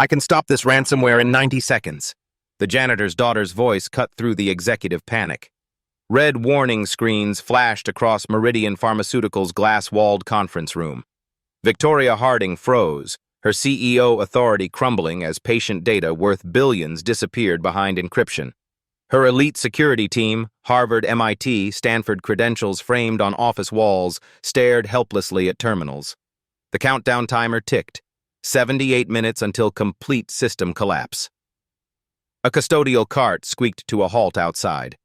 I can stop this ransomware in 90 seconds. The janitor's daughter's voice cut through the executive panic. Red warning screens flashed across Meridian Pharmaceuticals' glass-walled conference room. Victoria Harding froze, her CEO authority crumbling as patient data worth billions disappeared behind encryption. Her elite security team, Harvard, MIT, Stanford credentials framed on office walls, stared helplessly at terminals. The countdown timer ticked, 78 minutes until complete system collapse. A custodial cart squeaked to a halt outside.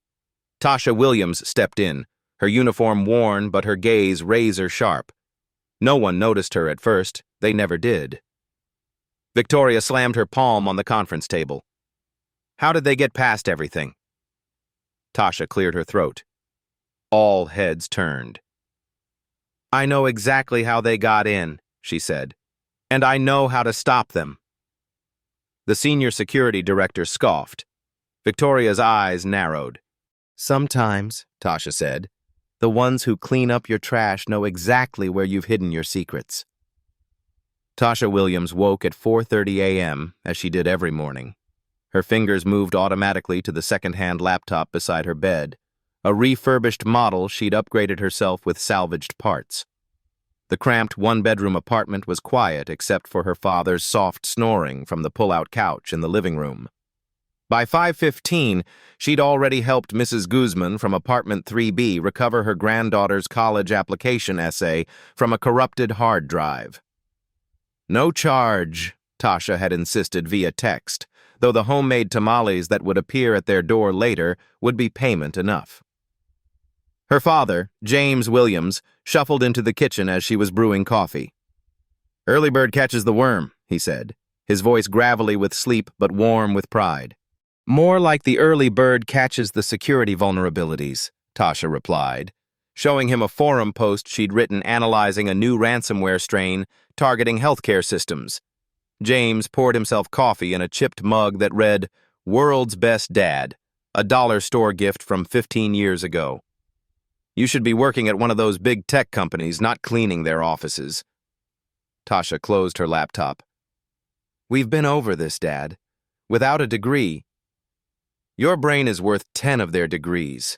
Tasha Williams stepped in, her uniform worn but her gaze razor-sharp. No one noticed her at first, they never did. Victoria slammed her palm on the conference table. How did they get past everything? Tasha cleared her throat. All heads turned. I know exactly how they got in, she said, and I know how to stop them. The senior security director scoffed. Victoria's eyes narrowed. Sometimes, Tasha said, the ones who clean up your trash know exactly where you've hidden your secrets. Tasha Williams woke at 4:30 a.m., as she did every morning. Her fingers moved automatically to the second-hand laptop beside her bed, a refurbished model she'd upgraded herself with salvaged parts. The cramped one-bedroom apartment was quiet except for her father's soft snoring from the pull-out couch in the living room. By 5:15, she'd already helped Mrs. Guzman from apartment 3B recover her granddaughter's college application essay from a corrupted hard drive. No charge, Tasha had insisted via text, though the homemade tamales that would appear at their door later would be payment enough. Her father, James Williams, shuffled into the kitchen as she was brewing coffee. Early bird catches the worm, he said, his voice gravelly with sleep but warm with pride. More like the early bird catches the security vulnerabilities, Tasha replied, showing him a forum post she'd written analyzing a new ransomware strain targeting healthcare systems. James poured himself coffee in a chipped mug that read, World's Best Dad, a dollar store gift from 15 years ago. You should be working at one of those big tech companies, not cleaning their offices. Tasha closed her laptop. We've been over this, Dad. Without a degree. Your brain is worth 10 of their degrees.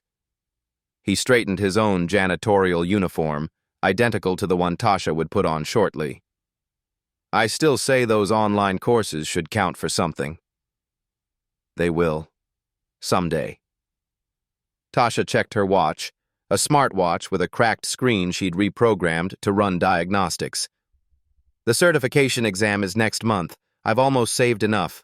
He straightened his own janitorial uniform, identical to the one Tasha would put on shortly. I still say those online courses should count for something. They will. Someday. Tasha checked her watch, a smartwatch with a cracked screen she'd reprogrammed to run diagnostics. The certification exam is next month. I've almost saved enough.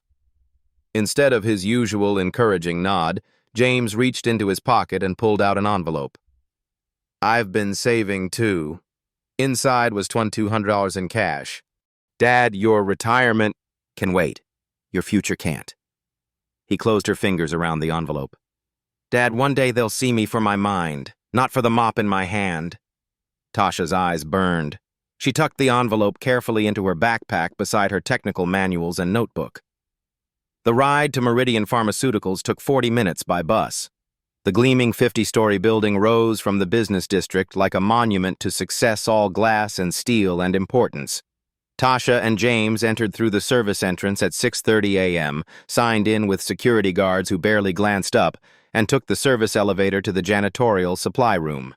Instead of his usual encouraging nod, James reached into his pocket and pulled out an envelope. I've been saving too. Inside was $2,200 in cash. Dad, your retirement can wait. Your future can't. He closed her fingers around the envelope. Dad, one day they'll see me for my mind, not for the mop in my hand. Tasha's eyes burned. She tucked the envelope carefully into her backpack beside her technical manuals and notebook. The ride to Meridian Pharmaceuticals took 40 minutes by bus. The gleaming 50-story building rose from the business district like a monument to success, all glass and steel and importance. Tasha and James entered through the service entrance at 6:30 a.m., signed in with security guards who barely glanced up, and took the service elevator to the janitorial supply room.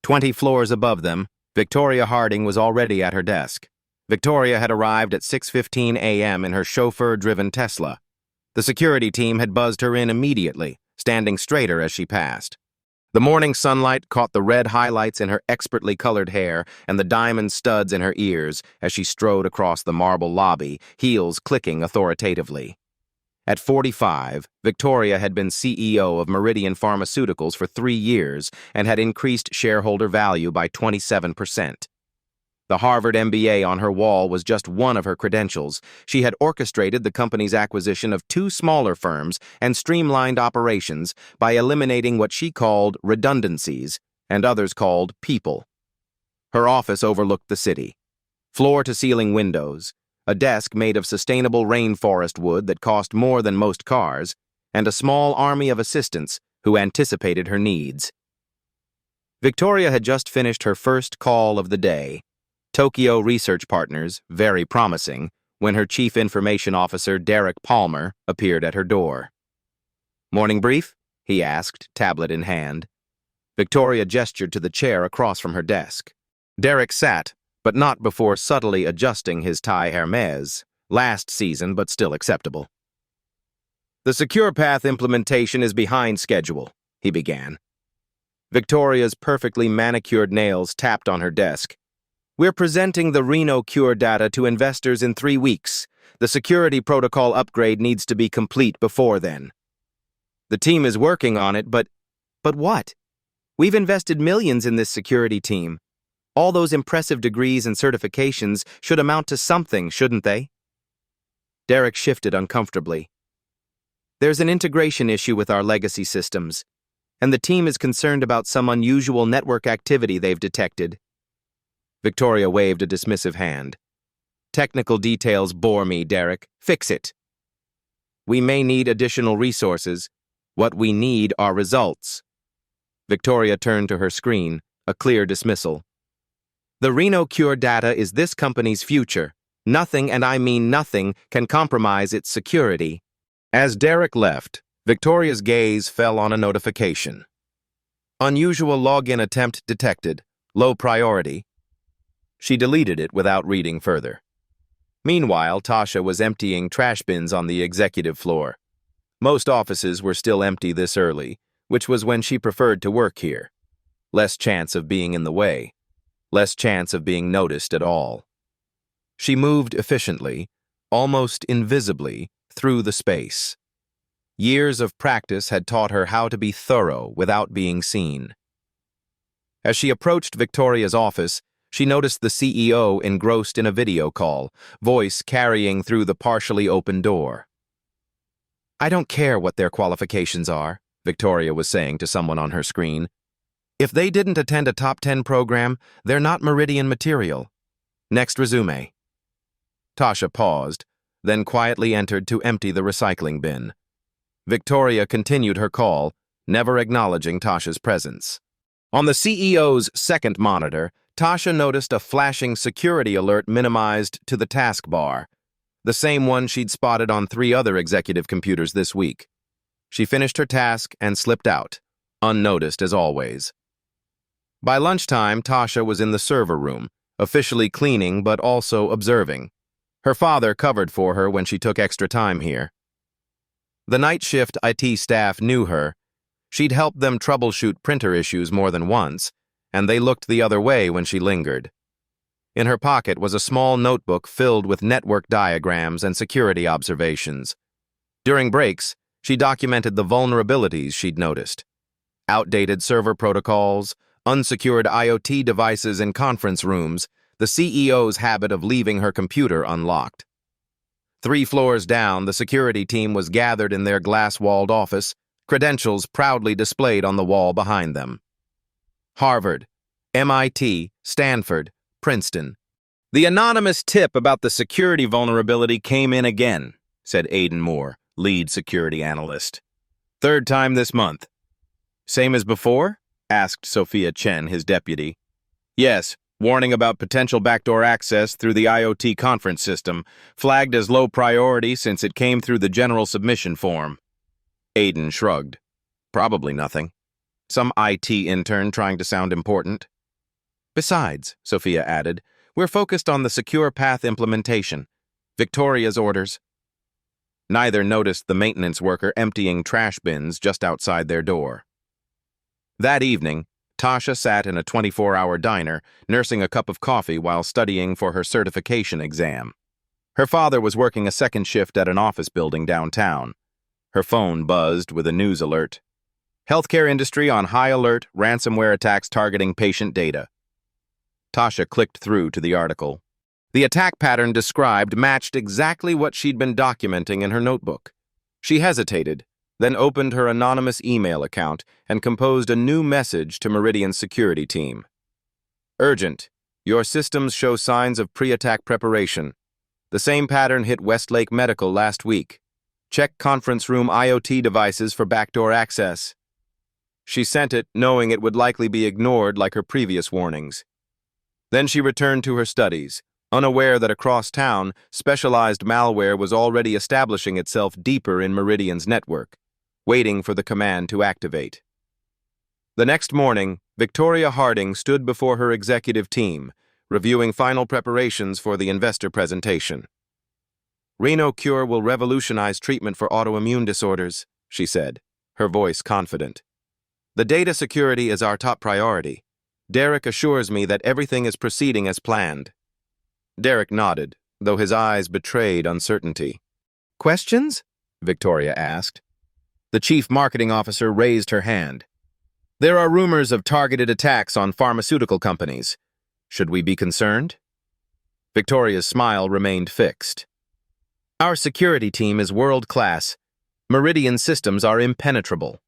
20 floors above them, Victoria Harding was already at her desk. Victoria had arrived at 6:15 a.m. in her chauffeur-driven Tesla. The security team had buzzed her in immediately, standing straighter as she passed. The morning sunlight caught the red highlights in her expertly colored hair and the diamond studs in her ears as she strode across the marble lobby, heels clicking authoritatively. At 45, Victoria had been CEO of Meridian Pharmaceuticals for 3 years and had increased shareholder value by 27%. The Harvard MBA on her wall was just one of her credentials. She had orchestrated the company's acquisition of 2 smaller firms and streamlined operations by eliminating what she called redundancies and others called people. Her office overlooked the city. Floor-to-ceiling windows, a desk made of sustainable rainforest wood that cost more than most cars, and a small army of assistants who anticipated her needs. Victoria had just finished her first call of the day. Tokyo Research Partners, very promising, when her chief information officer, Derek Palmer, appeared at her door. "Morning brief?" he asked, tablet in hand. Victoria gestured to the chair across from her desk. Derek sat, but not before subtly adjusting his tie Hermes, last season but still acceptable. "The Secure Path implementation is behind schedule," he began. Victoria's perfectly manicured nails tapped on her desk. "We're presenting the Reno Cure data to investors in 3 weeks. The security protocol upgrade needs to be complete before then." "The team is working on it, but what? We've invested millions in this security team. All those impressive degrees and certifications should amount to something, shouldn't they?" Derek shifted uncomfortably. "There's an integration issue with our legacy systems, and the team is concerned about some unusual network activity they've detected." Victoria waved a dismissive hand. "Technical details bore me, Derek. Fix it." "We may need additional resources. What we need are results." Victoria turned to her screen, a clear dismissal. "The Reno Cure data is this company's future. Nothing, and I mean nothing, can compromise its security." As Derek left, Victoria's gaze fell on a notification. "Unusual login attempt detected. Low priority." She deleted it without reading further. Meanwhile, Tasha was emptying trash bins on the executive floor. Most offices were still empty this early, which was when she preferred to work here. Less chance of being in the way. Less chance of being noticed at all. She moved efficiently, almost invisibly, through the space. Years of practice had taught her how to be thorough without being seen. As she approached Victoria's office, she noticed the CEO engrossed in a video call, voice carrying through the partially open door. "I don't care what their qualifications are," Victoria was saying to someone on her screen. "If they didn't attend a top 10 program, they're not Meridian material. Next resume." Tasha paused, then quietly entered to empty the recycling bin. Victoria continued her call, never acknowledging Tasha's presence. On the CEO's second monitor, Tasha noticed a flashing security alert minimized to the taskbar, the same one she'd spotted on 3 other executive computers this week. She finished her task and slipped out, unnoticed as always. By lunchtime, Tasha was in the server room, officially cleaning but also observing. Her father covered for her when she took extra time here. The night shift IT staff knew her. She'd helped them troubleshoot printer issues more than once, and they looked the other way when she lingered. In her pocket was a small notebook filled with network diagrams and security observations. During breaks, she documented the vulnerabilities she'd noticed. Outdated server protocols, unsecured IoT devices in conference rooms, the CEO's habit of leaving her computer unlocked. 3 floors down, the security team was gathered in their glass-walled office, credentials proudly displayed on the wall behind them. Harvard, MIT, Stanford, Princeton. "The anonymous tip about the security vulnerability came in again," said Aidan Moore, lead security analyst. "3rd time this month." "Same as before?" asked Sophia Chen, his deputy. "Yes, warning about potential backdoor access through the IoT conference system, flagged as low priority since it came through the general submission form." Aidan shrugged. "Probably nothing. Some IT intern trying to sound important." "Besides," Sophia added, "we're focused on the Secure Path implementation. Victoria's orders." Neither noticed the maintenance worker emptying trash bins just outside their door. That evening, Tasha sat in a 24-hour diner, nursing a cup of coffee while studying for her certification exam. Her father was working a second shift at an office building downtown. Her phone buzzed with a news alert. "Healthcare industry on high alert, ransomware attacks targeting patient data." Tasha clicked through to the article. The attack pattern described matched exactly what she'd been documenting in her notebook. She hesitated, then opened her anonymous email account and composed a new message to Meridian's security team. "Urgent. Your systems show signs of pre-attack preparation. The same pattern hit Westlake Medical last week. Check conference room IoT devices for backdoor access." She sent it, knowing it would likely be ignored like her previous warnings. Then she returned to her studies, unaware that across town, specialized malware was already establishing itself deeper in Meridian's network, waiting for the command to activate. The next morning, Victoria Harding stood before her executive team, reviewing final preparations for the investor presentation. "RhinoCure will revolutionize treatment for autoimmune disorders," she said, her voice confident. "The data security is our top priority. Derek assures me that everything is proceeding as planned." Derek nodded, though his eyes betrayed uncertainty. "Questions?" Victoria asked. The chief marketing officer raised her hand. "There are rumors of targeted attacks on pharmaceutical companies. Should we be concerned?" Victoria's smile remained fixed. "Our security team is world-class. Meridian systems are impenetrable."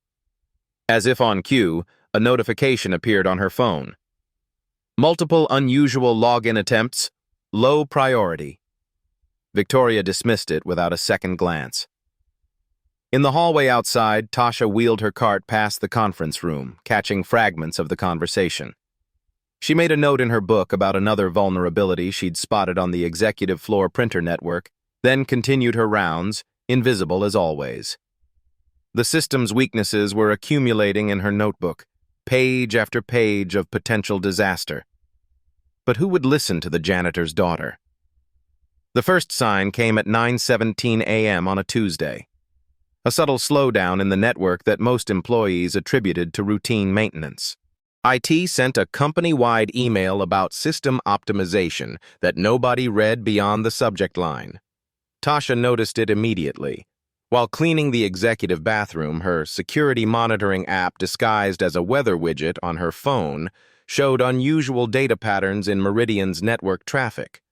As if on cue, a notification appeared on her phone. "Multiple unusual login attempts. Low priority." Victoria dismissed it without a second glance. In the hallway outside, Tasha wheeled her cart past the conference room, catching fragments of the conversation. She made a note in her book about another vulnerability she'd spotted on the executive floor printer network, then continued her rounds, invisible as always. The system's weaknesses were accumulating in her notebook, page after page of potential disaster. But who would listen to the janitor's daughter? The first sign came at 9:17 a.m. on a Tuesday. A subtle slowdown in the network that most employees attributed to routine maintenance. IT sent a company-wide email about system optimization that nobody read beyond the subject line. Tasha noticed it immediately. While cleaning the executive bathroom, her security monitoring app disguised as a weather widget on her phone showed unusual data patterns in Meridian's network traffic.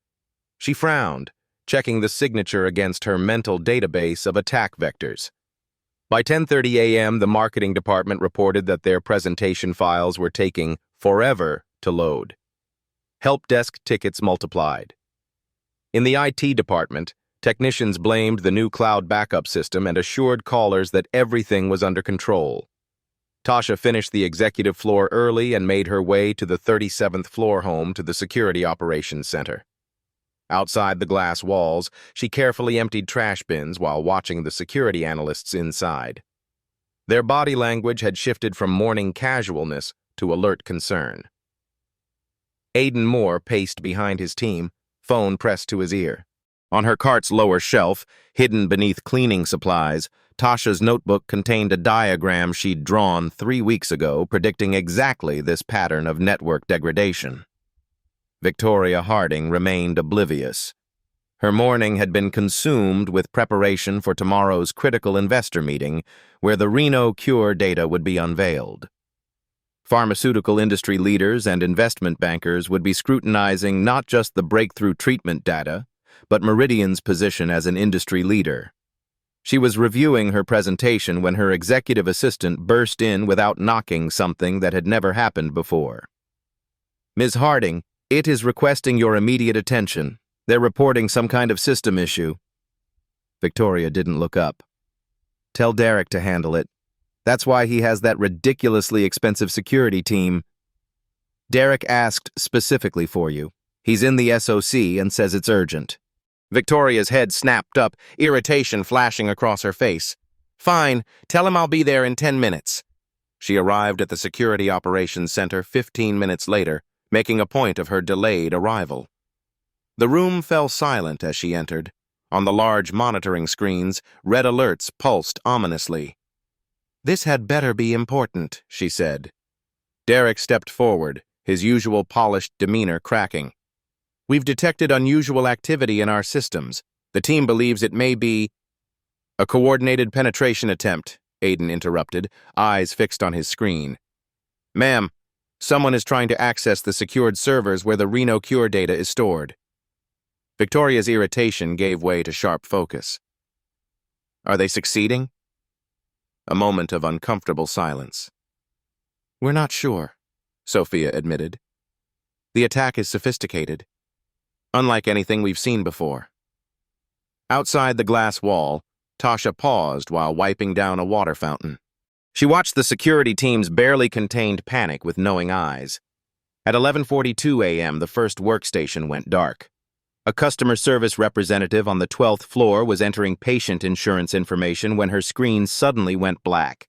She frowned, checking the signature against her mental database of attack vectors. By 10:30 a.m., the marketing department reported that their presentation files were taking forever to load. Help desk tickets multiplied. In the IT department, technicians blamed the new cloud backup system and assured callers that everything was under control. Tasha finished the executive floor early and made her way to the 37th floor home to the Security Operations Center. Outside the glass walls, she carefully emptied trash bins while watching the security analysts inside. Their body language had shifted from morning casualness to alert concern. Aidan Moore paced behind his team, phone pressed to his ear. On her cart's lower shelf, hidden beneath cleaning supplies, Tasha's notebook contained a diagram she'd drawn 3 weeks ago predicting exactly this pattern of network degradation. Victoria Harding remained oblivious. Her morning had been consumed with preparation for tomorrow's critical investor meeting, where the RhinoCure data would be unveiled. Pharmaceutical industry leaders and investment bankers would be scrutinizing not just the breakthrough treatment data, but Meridian's position as an industry leader. She was reviewing her presentation when her executive assistant burst in without knocking something that had never happened before. "Ms. Harding, it is requesting your immediate attention. They're reporting some kind of system issue." Victoria didn't look up. "Tell Derek to handle it. That's why he has that ridiculously expensive security team." "Derek asked specifically for you. He's in the SOC and says it's urgent." Victoria's head snapped up, irritation flashing across her face. "Fine, tell him I'll be there in 10 minutes. She arrived at the Security Operations Center 15 minutes later, making a point of her delayed arrival. The room fell silent as she entered. On the large monitoring screens, red alerts pulsed ominously. "This had better be important," she said. Derek stepped forward, his usual polished demeanor cracking. "We've detected unusual activity in our systems. The team believes it may be—" "A coordinated penetration attempt," Aidan interrupted, eyes fixed on his screen. "Ma'am, someone is trying to access the secured servers where the RhinoCure data is stored." Victoria's irritation gave way to sharp focus. "Are they succeeding?" A moment of uncomfortable silence. "We're not sure," Sophia admitted. "The attack is sophisticated, unlike anything we've seen before." Outside the glass wall, Tasha paused while wiping down a water fountain. She watched the security team's barely contained panic with knowing eyes. At 11:42 a.m., the first workstation went dark. A customer service representative on the 12th floor was entering patient insurance information when her screen suddenly went black.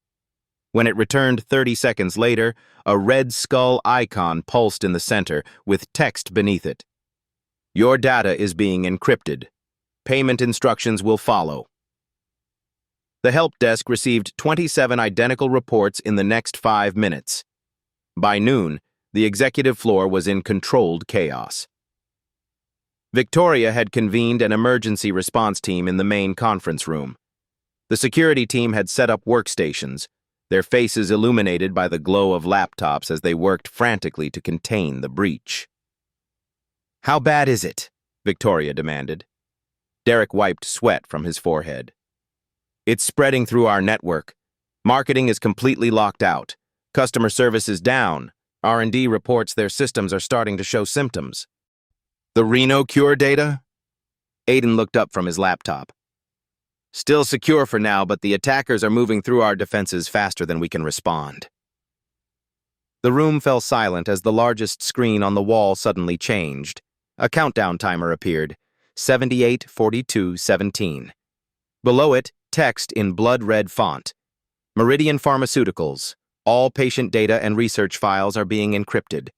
When it returned 30 seconds later, a red skull icon pulsed in the center with text beneath it. Your data is being encrypted. Payment instructions will follow. The help desk received 27 identical reports in the next 5 minutes. By noon, the executive floor was in controlled chaos. Victoria had convened an emergency response team in the main conference room. The security team had set up workstations, their faces illuminated by the glow of laptops as they worked frantically to contain the breach. "How bad is it?" Victoria demanded. Derek wiped sweat from his forehead. "It's spreading through our network. Marketing is completely locked out. Customer service is down. R&D reports their systems are starting to show symptoms." "The Reno cure data?" Aiden looked up from his laptop. "Still secure for now, but the attackers are moving through our defenses faster than we can respond." The room fell silent as the largest screen on the wall suddenly changed. A countdown timer appeared, 78:42:17. Below it, text in blood-red font. Meridian Pharmaceuticals. All patient data and research files are being encrypted.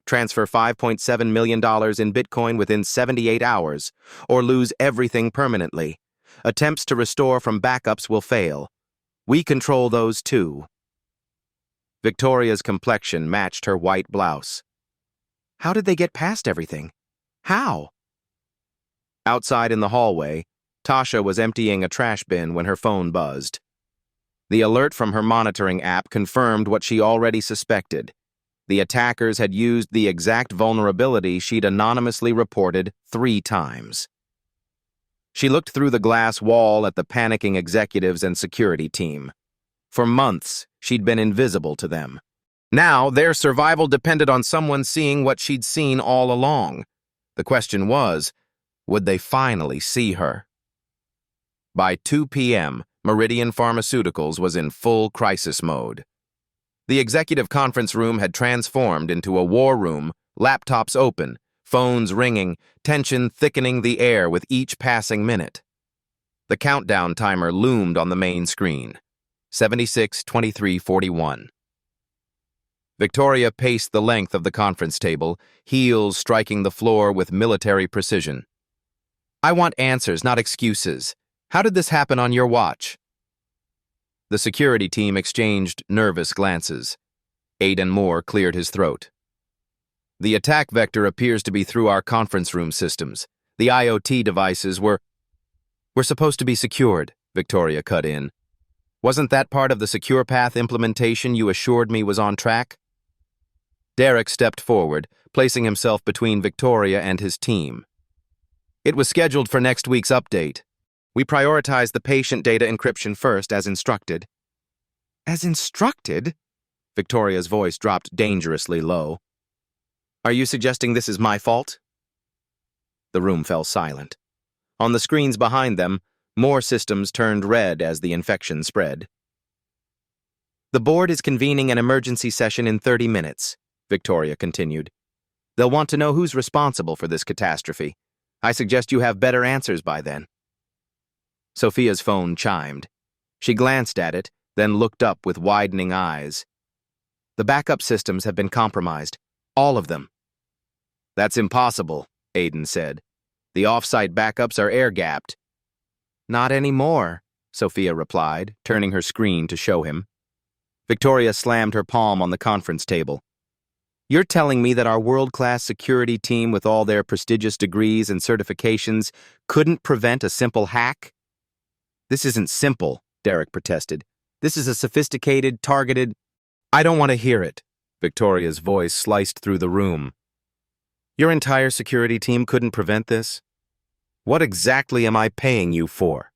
Transfer $5.7 million in Bitcoin within 78 hours, or lose everything permanently. Attempts to restore from backups will fail. We control those too. Victoria's complexion matched her white blouse. How did they get past everything? How? Outside in the hallway, Tasha was emptying a trash bin when her phone buzzed. The alert from her monitoring app confirmed what she already suspected. The attackers had used the exact vulnerability she'd anonymously reported 3 times. She looked through the glass wall at the panicking executives and security team. For months, she'd been invisible to them. Now, their survival depended on someone seeing what she'd seen all along. The question was, would they finally see her? By 2 p.m., Meridian Pharmaceuticals was in full crisis mode. The executive conference room had transformed into a war room, laptops open, phones ringing, tension thickening the air with each passing minute. The countdown timer loomed on the main screen, 76:23:41. Victoria paced the length of the conference table, heels striking the floor with military precision. "I want answers, not excuses. How did this happen on your watch?" The security team exchanged nervous glances. Aiden Moore cleared his throat. "The attack vector appears to be through our conference room systems. The IoT devices were supposed to be secured," Victoria cut in. "Wasn't that part of the Secure Path implementation you assured me was on track?" Derek stepped forward, placing himself between Victoria and his team. "It was scheduled for next week's update. We prioritized the patient data encryption first, as instructed." "As instructed?" Victoria's voice dropped dangerously low. "Are you suggesting this is my fault?" The room fell silent. On the screens behind them, more systems turned red as the infection spread. "The board is convening an emergency session in 30 minutes, Victoria continued. "They'll want to know who's responsible for this catastrophe. I suggest you have better answers by then." Sophia's phone chimed. She glanced at it, then looked up with widening eyes. "The backup systems have been compromised. All of them." "That's impossible," Aiden said. "The off-site backups are air-gapped." "Not anymore," Sophia replied, turning her screen to show him. Victoria slammed her palm on the conference table. "You're telling me that our world-class security team with all their prestigious degrees and certifications couldn't prevent a simple hack?" "This isn't simple," Derek protested. "This is a sophisticated, targeted—" "I don't want to hear it." Victoria's voice sliced through the room. "Your entire security team couldn't prevent this? What exactly am I paying you for?"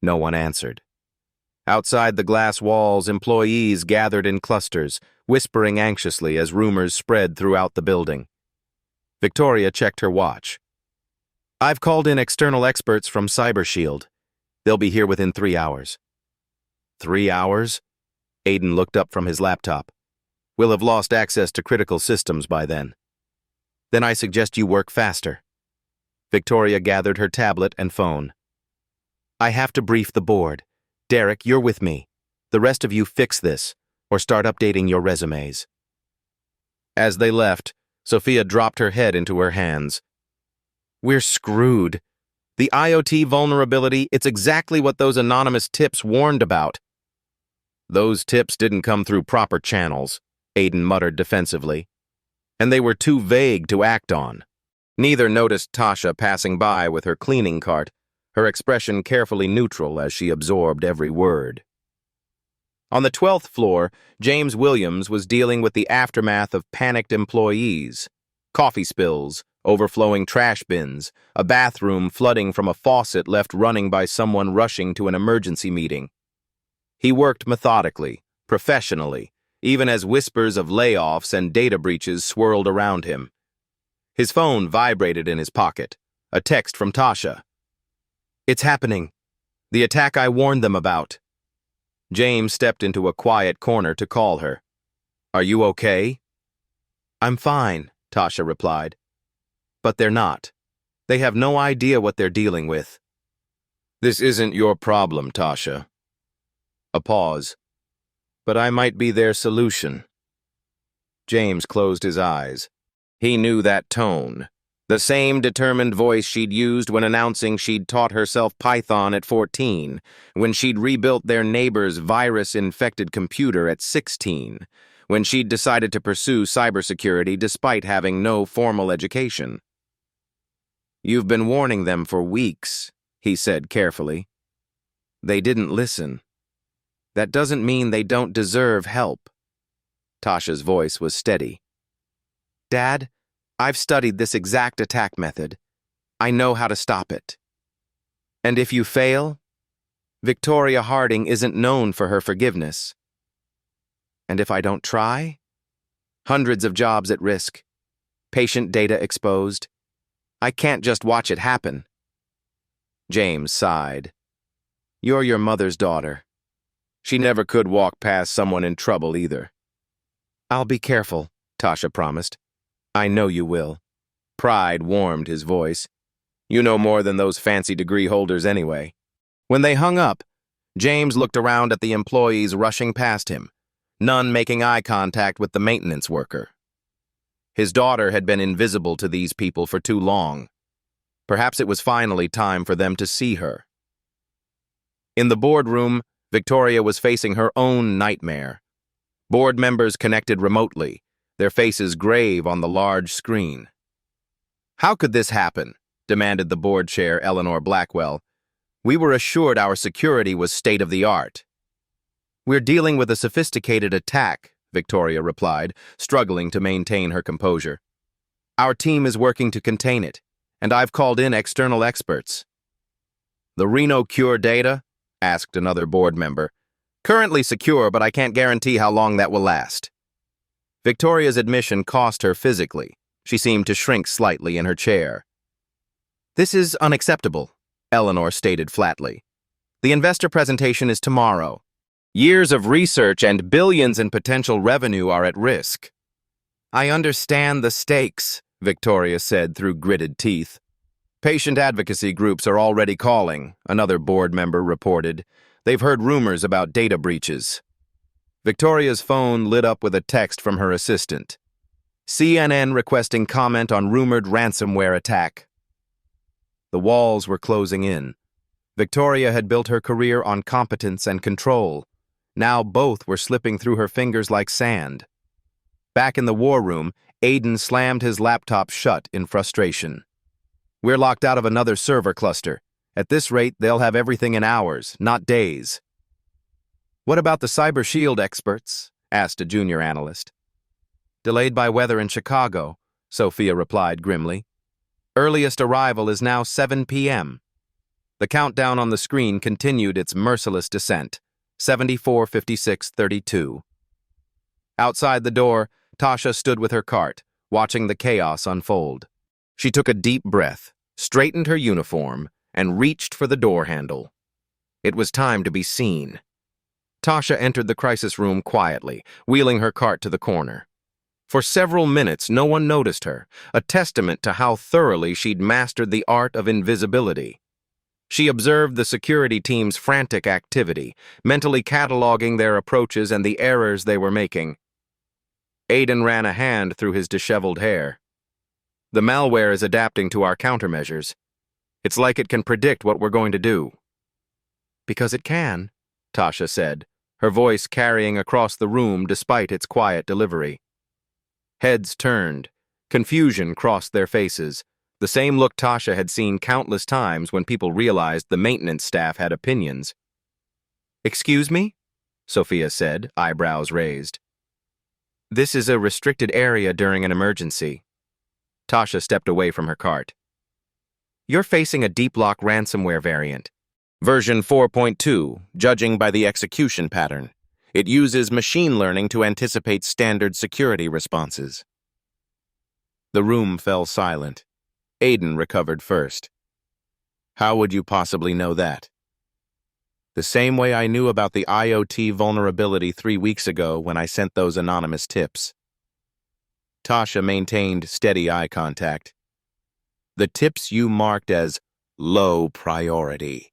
No one answered. Outside the glass walls, employees gathered in clusters, whispering anxiously as rumors spread throughout the building. Victoria checked her watch. "I've called in external experts from CyberShield. They'll be here within 3 hours." 3 hours? Aiden looked up from his laptop. "We'll have lost access to critical systems by then." "Then I suggest you work faster." Victoria gathered her tablet and phone. I have to brief the board. Derek, you're with me. The rest of you fix this, or start updating your resumes. As they left, Sophia dropped her head into her hands. We're screwed. The IoT vulnerability, it's exactly what those anonymous tips warned about. Those tips didn't come through proper channels, Aiden muttered defensively. And they were too vague to act on. Neither noticed Tasha passing by with her cleaning cart, her expression carefully neutral as she absorbed every word. On the 12th floor, James Williams was dealing with the aftermath of panicked employees. Coffee spills, overflowing trash bins, a bathroom flooding from a faucet left running by someone rushing to an emergency meeting. He worked methodically, professionally, even as whispers of layoffs and data breaches swirled around him. His phone vibrated in his pocket, a text from Tasha. It's happening. The attack I warned them about. James stepped into a quiet corner to call her. Are you okay? I'm fine, Tasha replied. But they're not. They have no idea what they're dealing with. This isn't your problem, Tasha. A pause. But I might be their solution. James closed his eyes. He knew that tone. The same determined voice she'd used when announcing she'd taught herself Python at 14, when she'd rebuilt their neighbor's virus-infected computer at 16, when she'd decided to pursue cybersecurity despite having no formal education. You've been warning them for weeks, he said carefully. They didn't listen. That doesn't mean they don't deserve help. Tasha's voice was steady. Dad, I've studied this exact attack method. I know how to stop it. And if you fail, Victoria Harding isn't known for her forgiveness. And if I don't try? Hundreds of jobs at risk, patient data exposed. I can't just watch it happen. James sighed. You're your mother's daughter. She never could walk past someone in trouble either. I'll be careful, Tasha promised. I know you will. Pride warmed his voice. You know more than those fancy degree holders anyway. When they hung up, James looked around at the employees rushing past him, none making eye contact with the maintenance worker. His daughter had been invisible to these people for too long. Perhaps it was finally time for them to see her. In the boardroom, Victoria was facing her own nightmare. Board members connected remotely, their faces grave on the large screen. How could this happen? Demanded the board chair, Eleanor Blackwell. We were assured our security was state-of-the-art. We're dealing with a sophisticated attack, Victoria replied, struggling to maintain her composure. Our team is working to contain it, and I've called in external experts. The Reno Cure data? Asked another board member. Currently secure, but I can't guarantee how long that will last. Victoria's admission cost her physically. She seemed to shrink slightly in her chair. This is unacceptable, Eleanor stated flatly. The investor presentation is tomorrow. Years of research and billions in potential revenue are at risk. I understand the stakes, Victoria said through gritted teeth. Patient advocacy groups are already calling, another board member reported. They've heard rumors about data breaches. Victoria's phone lit up with a text from her assistant. CNN requesting comment on rumored ransomware attack. The walls were closing in. Victoria had built her career on competence and control. Now both were slipping through her fingers like sand. Back in the war room, Aiden slammed his laptop shut in frustration. We're locked out of another server cluster. At this rate, they'll have everything in hours, not days. What about the Cyber Shield experts? Asked a junior analyst. Delayed by weather in Chicago, Sophia replied grimly. Earliest arrival is now 7 p.m. The countdown on the screen continued its merciless descent, 74, 56, 32. Outside the door, Tasha stood with her cart, watching the chaos unfold. She took a deep breath, straightened her uniform, and reached for the door handle. It was time to be seen. Tasha entered the crisis room quietly, wheeling her cart to the corner. For several minutes, no one noticed her, a testament to how thoroughly she'd mastered the art of invisibility. She observed the security team's frantic activity, mentally cataloging their approaches and the errors they were making. Aiden ran a hand through his disheveled hair. The malware is adapting to our countermeasures. It's like it can predict what we're going to do. Because it can, Tasha said, her voice carrying across the room despite its quiet delivery. Heads turned. Confusion crossed their faces, the same look Tasha had seen countless times when people realized the maintenance staff had opinions. "Excuse me?" Sophia said, eyebrows raised. "This is a restricted area during an emergency." Tasha stepped away from her cart. "You're facing a deep lock ransomware variant. Version 4.2, judging by the execution pattern. It uses machine learning to anticipate standard security responses." The room fell silent. Aiden recovered first. "How would you possibly know that?" "The same way I knew about the IoT vulnerability 3 weeks ago when I sent those anonymous tips." Tasha maintained steady eye contact. "The tips you marked as low priority."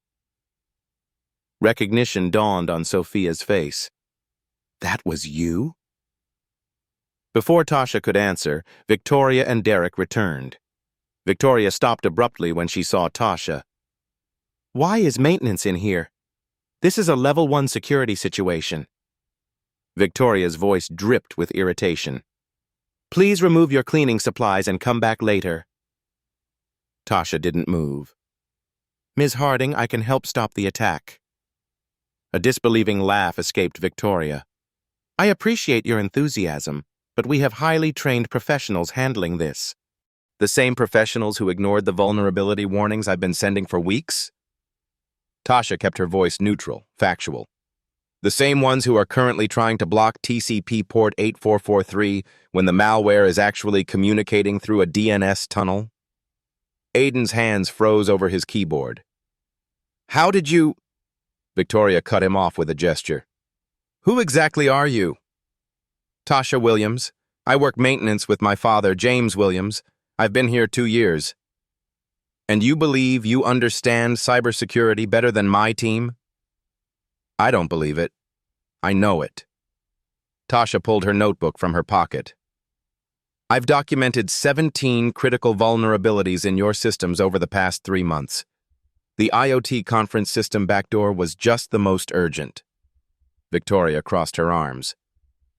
Recognition dawned on Sophia's face. "That was you?" Before Tasha could answer, Victoria and Derek returned. Victoria stopped abruptly when she saw Tasha. "Why is maintenance in here? This is a level 1 security situation." Victoria's voice dripped with irritation. "Please remove your cleaning supplies and come back later." Tasha didn't move. "Ms. Harding, I can help stop the attack." A disbelieving laugh escaped Victoria. "I appreciate your enthusiasm, but we have highly trained professionals handling this." "The same professionals who ignored the vulnerability warnings I've been sending for weeks?" Tasha kept her voice neutral, factual. "The same ones who are currently trying to block TCP port 8443 when the malware is actually communicating through a DNS tunnel?" Aiden's hands froze over his keyboard. "How did you—" Victoria cut him off with a gesture. "Who exactly are you?" "Tasha Williams. I work maintenance with my father, James Williams. I've been here 2 years." "And you believe you understand cybersecurity better than my team?" "I don't believe it. I know it." Tasha pulled her notebook from her pocket. "I've documented 17 critical vulnerabilities in your systems over the past 3 months. The IoT conference system backdoor was just the most urgent." Victoria crossed her arms.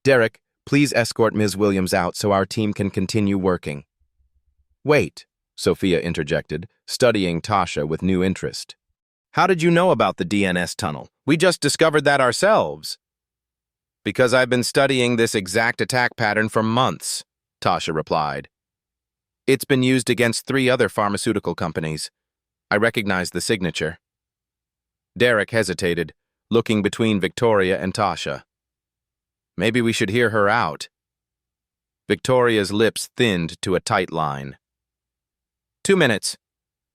"Derek, please escort Ms. Williams out so our team can continue working." "Wait," Sophia interjected, studying Tasha with new interest. "How did you know about the DNS tunnel? We just discovered that ourselves." "Because I've been studying this exact attack pattern for months," Tasha replied. "It's been used against 3 other pharmaceutical companies. I recognize the signature." Derek hesitated, looking between Victoria and Tasha. "Maybe we should hear her out." Victoria's lips thinned to a tight line. 2 minutes,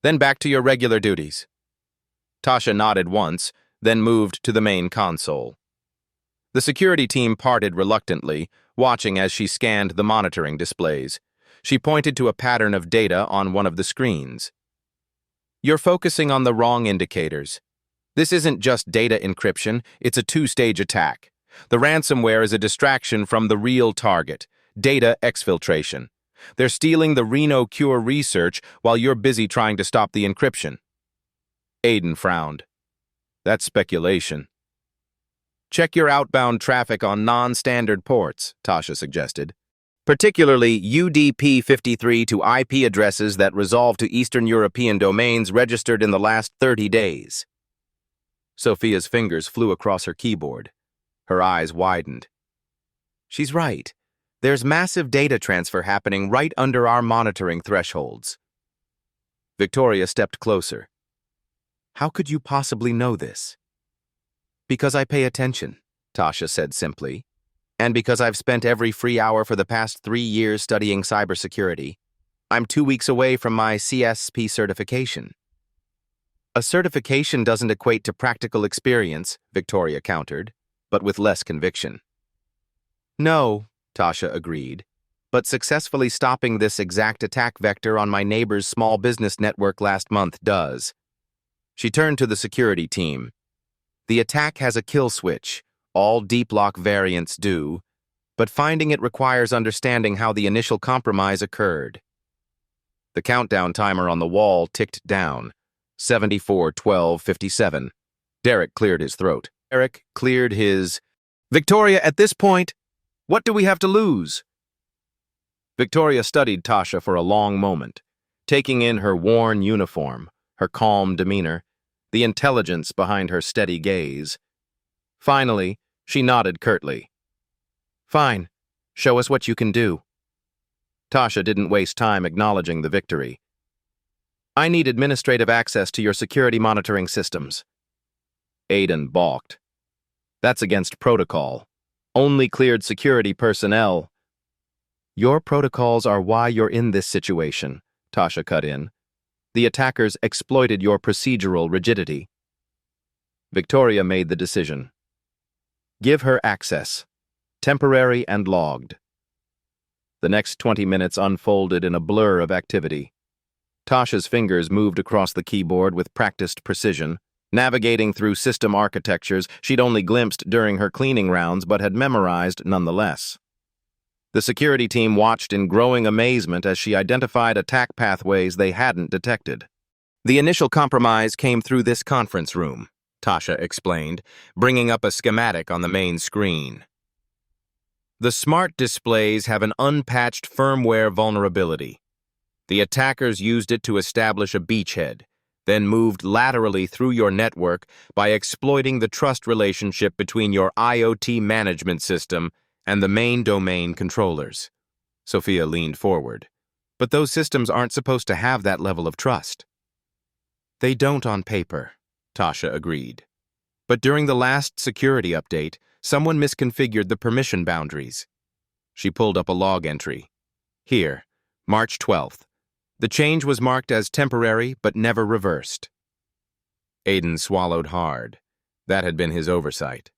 then back to your regular duties." Tasha nodded once, then moved to the main console. The security team parted reluctantly, watching as she scanned the monitoring displays. She pointed to a pattern of data on one of the screens. "You're focusing on the wrong indicators. This isn't just data encryption, it's a 2-stage attack. The ransomware is a distraction from the real target, data exfiltration. They're stealing the Reno cure research while you're busy trying to stop the encryption." Aiden frowned. "That's speculation." "Check your outbound traffic on non-standard ports," Tasha suggested. "Particularly UDP53 to IP addresses that resolve to Eastern European domains registered in the last 30 days. Sophia's fingers flew across her keyboard. Her eyes widened. "She's right. There's massive data transfer happening right under our monitoring thresholds." Victoria stepped closer. "How could you possibly know this?" "Because I pay attention," Tasha said simply. "And because I've spent every free hour for the past 3 years studying cybersecurity. I'm 2 weeks away from my CSP certification." "A certification doesn't equate to practical experience," Victoria countered, but with less conviction. "No," Tasha agreed. but successfully stopping this exact attack vector on my neighbor's small business network last month does. She turned to the security team. The attack has a kill switch. All deep lock variants do, but finding it requires understanding how the initial compromise occurred. The countdown timer on the wall ticked down. 74, 12, 57. Derek cleared his throat. Victoria, at this point, what do we have to lose? Victoria studied Tasha for a long moment, taking in her worn uniform, her calm demeanor, the intelligence behind her steady gaze. Finally, she nodded curtly. Fine. Show us what you can do. Tasha didn't waste time acknowledging the victory. I need administrative access to your security monitoring systems. Aiden balked. That's against protocol. Only cleared security personnel. Your protocols are why you're in this situation, Tasha cut in. The attackers exploited your procedural rigidity. Victoria made the decision. Give her access. Temporary and logged. The next 20 minutes unfolded in a blur of activity. Tasha's fingers moved across the keyboard with practiced precision, navigating through system architectures she'd only glimpsed during her cleaning rounds but had memorized nonetheless. The security team watched in growing amazement as she identified attack pathways they hadn't detected. The initial compromise came through this conference room, Tasha explained, bringing up a schematic on the main screen. The smart displays have an unpatched firmware vulnerability. The attackers used it to establish a beachhead, then moved laterally through your network by exploiting the trust relationship between your IoT management system and the main domain controllers. Sophia leaned forward. But those systems aren't supposed to have that level of trust. They don't on paper, Tasha agreed. But during the last security update, someone misconfigured the permission boundaries. She pulled up a log entry. Here, March 12th. The change was marked as temporary but never reversed. Aiden swallowed hard. That had been his oversight.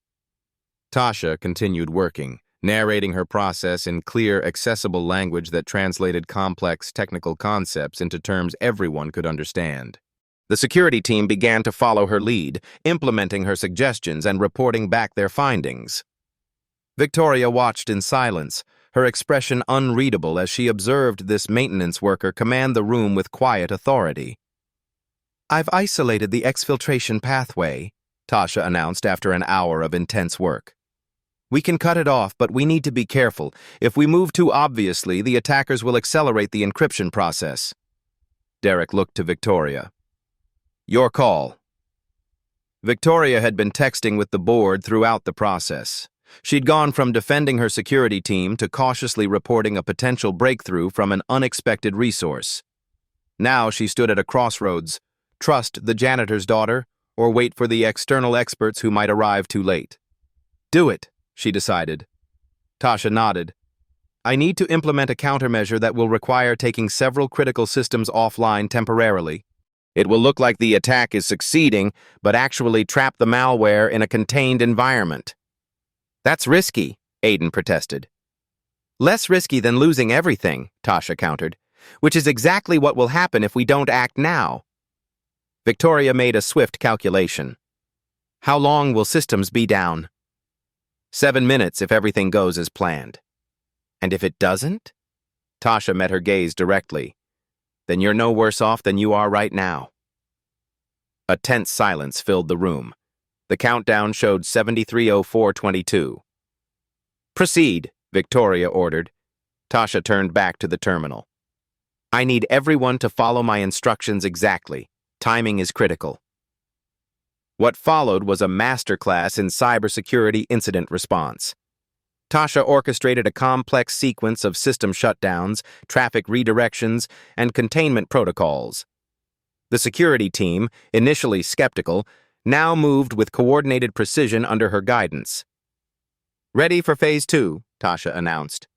Tasha continued working, narrating her process in clear, accessible language that translated complex technical concepts into terms everyone could understand. The security team began to follow her lead, implementing her suggestions and reporting back their findings. Victoria watched in silence, her expression unreadable as she observed this maintenance worker command the room with quiet authority. I've isolated the exfiltration pathway, Tasha announced after an hour of intense work. We can cut it off, but we need to be careful. If we move too obviously, the attackers will accelerate the encryption process. Derek looked to Victoria. Your call. Victoria had been texting with the board throughout the process. She'd gone from defending her security team to cautiously reporting a potential breakthrough from an unexpected resource. Now she stood at a crossroads. Trust the janitor's daughter, or wait for the external experts who might arrive too late. Do it, she decided. Tasha nodded. I need to implement a countermeasure that will require taking several critical systems offline temporarily. It will look like the attack is succeeding, but actually trap the malware in a contained environment. That's risky, Aiden protested. Less risky than losing everything, Tasha countered, which is exactly what will happen if we don't act now. Victoria made a swift calculation. How long will systems be down? 7 minutes if everything goes as planned. And if it doesn't? Tasha met her gaze directly. Then you're no worse off than you are right now. A tense silence filled the room. The countdown showed 73:04:22. Proceed, Victoria ordered. Tasha turned back to the terminal. I need everyone to follow my instructions exactly. Timing is critical. What followed was a masterclass in cybersecurity incident response. Tasha orchestrated a complex sequence of system shutdowns, traffic redirections, and containment protocols. The security team, initially skeptical, now moved with coordinated precision under her guidance. Ready for Phase 2, Tasha announced.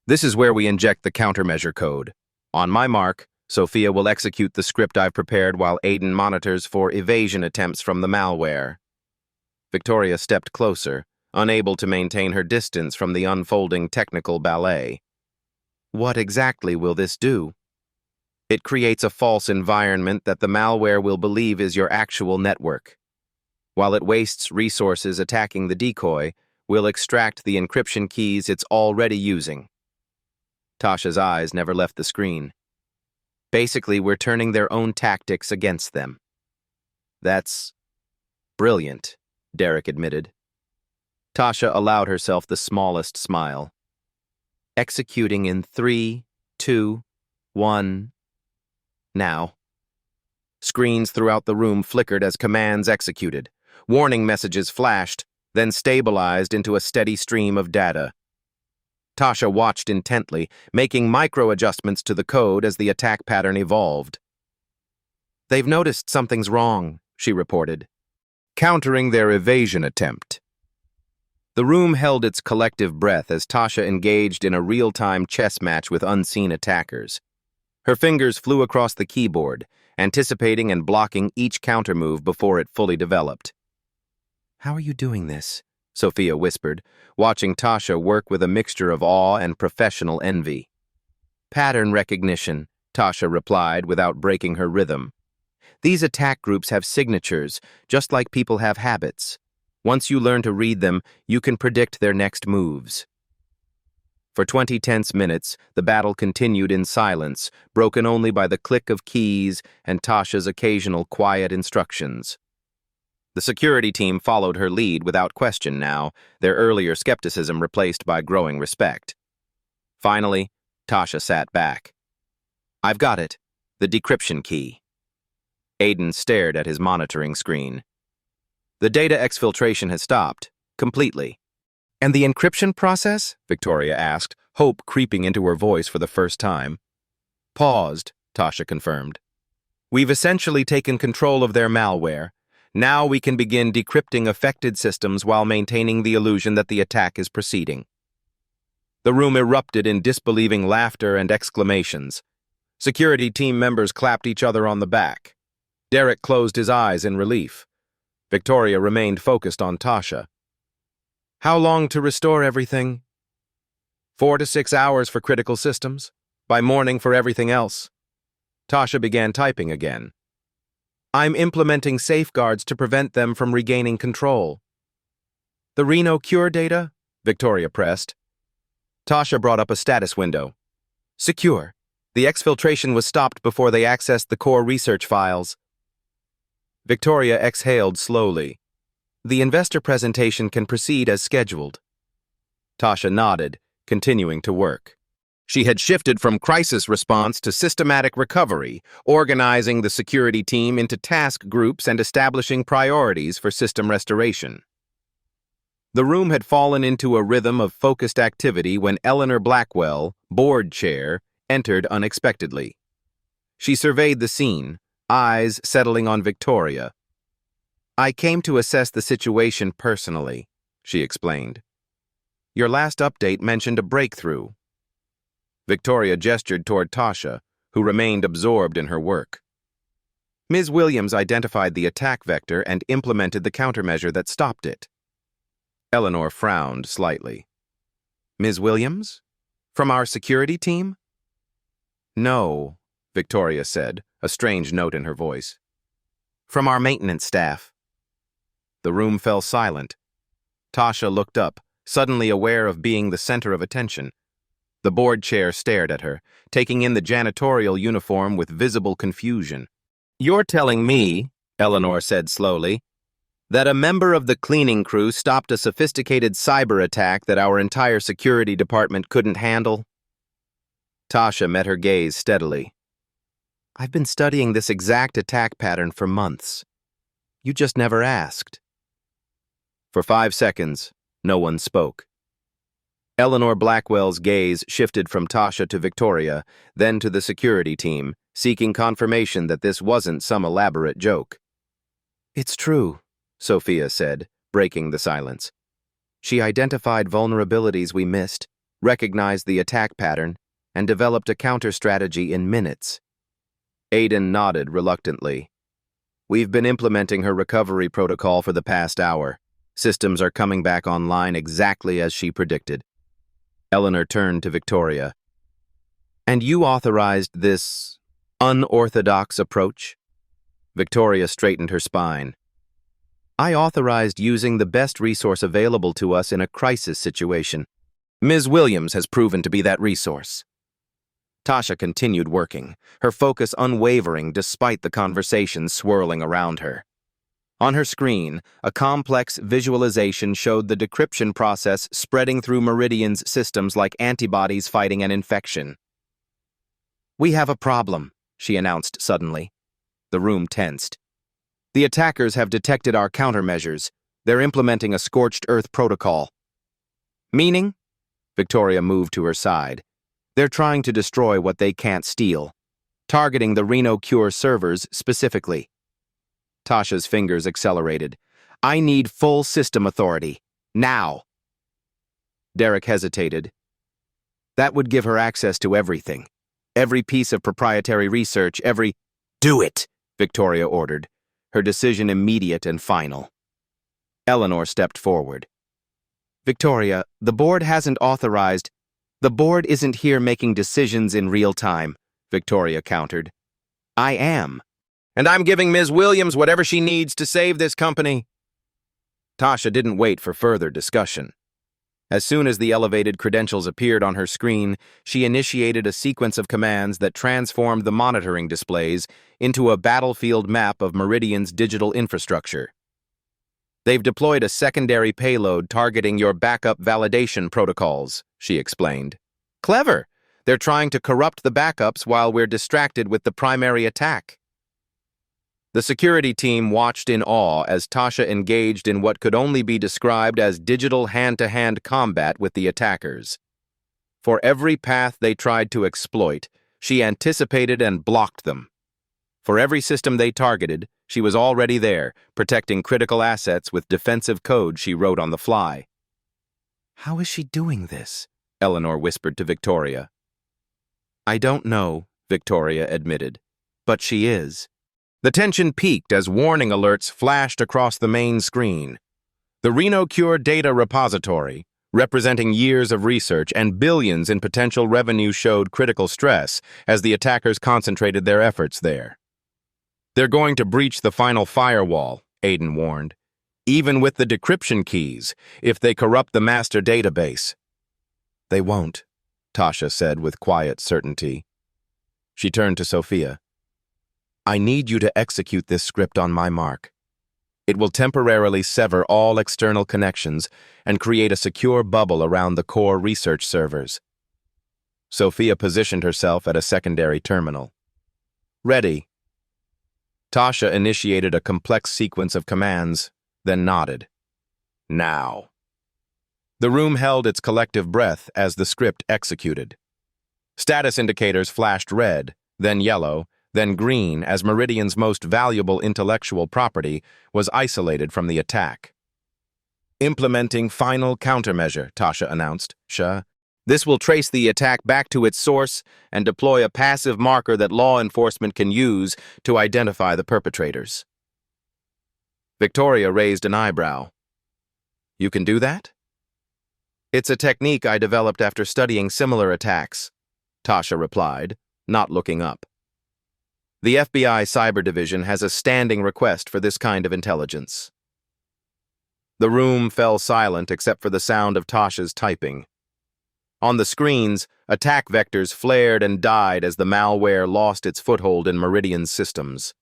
This is where we inject the countermeasure code. On my mark, Sophia will execute the script I've prepared while Aiden monitors for evasion attempts from the malware. Victoria stepped closer, unable to maintain her distance from the unfolding technical ballet. What exactly will this do? It creates a false environment that the malware will believe is your actual network. While it wastes resources attacking the decoy, we'll extract the encryption keys it's already using. Tasha's eyes never left the screen. Basically, we're turning their own tactics against them. That's brilliant, Derek admitted. Tasha allowed herself the smallest smile. Executing in 3, 2, 1. Now. Screens throughout the room flickered as commands executed. Warning messages flashed, then stabilized into a steady stream of data. Tasha watched intently, making micro-adjustments to the code as the attack pattern evolved. They've noticed something's wrong, she reported, countering their evasion attempt. The room held its collective breath as Tasha engaged in a real-time chess match with unseen attackers. Her fingers flew across the keyboard, anticipating and blocking each countermove before it fully developed. "How are you doing this?" Sophia whispered, watching Tasha work with a mixture of awe and professional envy. "Pattern recognition," Tasha replied without breaking her rhythm. "These attack groups have signatures, just like people have habits. Once you learn to read them, you can predict their next moves." For 20 tense minutes, the battle continued in silence, broken only by the click of keys and Tasha's occasional quiet instructions. The security team followed her lead without question now, their earlier skepticism replaced by growing respect. Finally, Tasha sat back. "I've got it. The decryption key." Aiden stared at his monitoring screen. "The data exfiltration has stopped, completely." "And the encryption process?" Victoria asked, hope creeping into her voice for the first time. "Paused," Tasha confirmed. "We've essentially taken control of their malware. Now we can begin decrypting affected systems while maintaining the illusion that the attack is proceeding." The room erupted in disbelieving laughter and exclamations. Security team members clapped each other on the back. Derek closed his eyes in relief. Victoria remained focused on Tasha. "How long to restore everything?" 4 to 6 hours for critical systems. By morning for everything else." Tasha began typing again. "I'm implementing safeguards to prevent them from regaining control." "The Reno cure data?" Victoria pressed. Tasha brought up a status window. "Secure. The exfiltration was stopped before they accessed the core research files." Victoria exhaled slowly. "The investor presentation can proceed as scheduled." Tasha nodded, continuing to work. She had shifted from crisis response to systematic recovery, organizing the security team into task groups and establishing priorities for system restoration. The room had fallen into a rhythm of focused activity when Eleanor Blackwell, board chair, entered unexpectedly. She surveyed the scene, eyes settling on Victoria. "I came to assess the situation personally," she explained. "Your last update mentioned a breakthrough." Victoria gestured toward Tasha, who remained absorbed in her work. "Ms. Williams identified the attack vector and implemented the countermeasure that stopped it." Eleanor frowned slightly. "Ms. Williams? From our security team?" "No," Victoria said, a strange note in her voice. "From our maintenance staff." The room fell silent. Tasha looked up, suddenly aware of being the center of attention. The board chair stared at her, taking in the janitorial uniform with visible confusion. "You're telling me," Eleanor said slowly, "that a member of the cleaning crew stopped a sophisticated cyber attack that our entire security department couldn't handle?" Tasha met her gaze steadily. "I've been studying this exact attack pattern for months. You just never asked." For 5 seconds, no one spoke. Eleanor Blackwell's gaze shifted from Tasha to Victoria, then to the security team, seeking confirmation that this wasn't some elaborate joke. "It's true," Sophia said, breaking the silence. "She identified vulnerabilities we missed, recognized the attack pattern, and developed a counter-strategy in minutes." Aiden nodded reluctantly. "We've been implementing her recovery protocol for the past hour. Systems are coming back online exactly as she predicted." Eleanor turned to Victoria. And you authorized this unorthodox approach? Victoria straightened her spine. I authorized using the best resource available to us in a crisis situation. Ms. Williams has proven to be that resource. Tasha continued working, her focus unwavering despite the conversations swirling around her. On her screen, a complex visualization showed the decryption process spreading through Meridian's systems like antibodies fighting an infection. We have a problem, she announced suddenly. The room tensed. The attackers have detected our countermeasures. They're implementing a scorched earth protocol. Meaning? Victoria moved to her side. They're trying to destroy what they can't steal, targeting the RenoCure servers specifically. Tasha's fingers accelerated. I need full system authority. Now. Derek hesitated. That would give her access to everything. Every piece of proprietary research, every— Do it, Victoria ordered, her decision immediate and final. Eleanor stepped forward. Victoria, the board hasn't authorized— The board isn't here making decisions in real time, Victoria countered. I am. And I'm giving Ms. Williams whatever she needs to save this company. Tasha didn't wait for further discussion. As soon as the elevated credentials appeared on her screen, she initiated a sequence of commands that transformed the monitoring displays into a battlefield map of Meridian's digital infrastructure. They've deployed a secondary payload targeting your backup validation protocols, she explained. Clever! They're trying to corrupt the backups while we're distracted with the primary attack. The security team watched in awe as Tasha engaged in what could only be described as digital hand-to-hand combat with the attackers. For every path they tried to exploit, she anticipated and blocked them. For every system they targeted, she was already there, protecting critical assets with defensive code she wrote on the fly. How is she doing this? Eleanor whispered to Victoria. I don't know, Victoria admitted, but she is. The tension peaked as warning alerts flashed across the main screen. The RenoCure data repository, representing years of research and billions in potential revenue, showed critical stress as the attackers concentrated their efforts there. They're going to breach the final firewall, Aiden warned, even with the decryption keys, if they corrupt the master database. They won't, Tasha said with quiet certainty. She turned to Sophia. I need you to execute this script on my mark. It will temporarily sever all external connections and create a secure bubble around the core research servers. Sophia positioned herself at a secondary terminal. Ready. Tasha initiated a complex sequence of commands, then nodded. Now. The room held its collective breath as the script executed. Status indicators flashed red, then yellow, then green as Meridian's most valuable intellectual property was isolated from the attack. Implementing final countermeasure, Tasha announced. This will trace the attack back to its source and deploy a passive marker that law enforcement can use to identify the perpetrators. Victoria raised an eyebrow. You can do that? It's a technique I developed after studying similar attacks, Tasha replied, not looking up. The FBI Cyber Division has a standing request for this kind of intelligence. The room fell silent except for the sound of Tasha's typing. On the screens, attack vectors flared and died as the malware lost its foothold in Meridian's systems.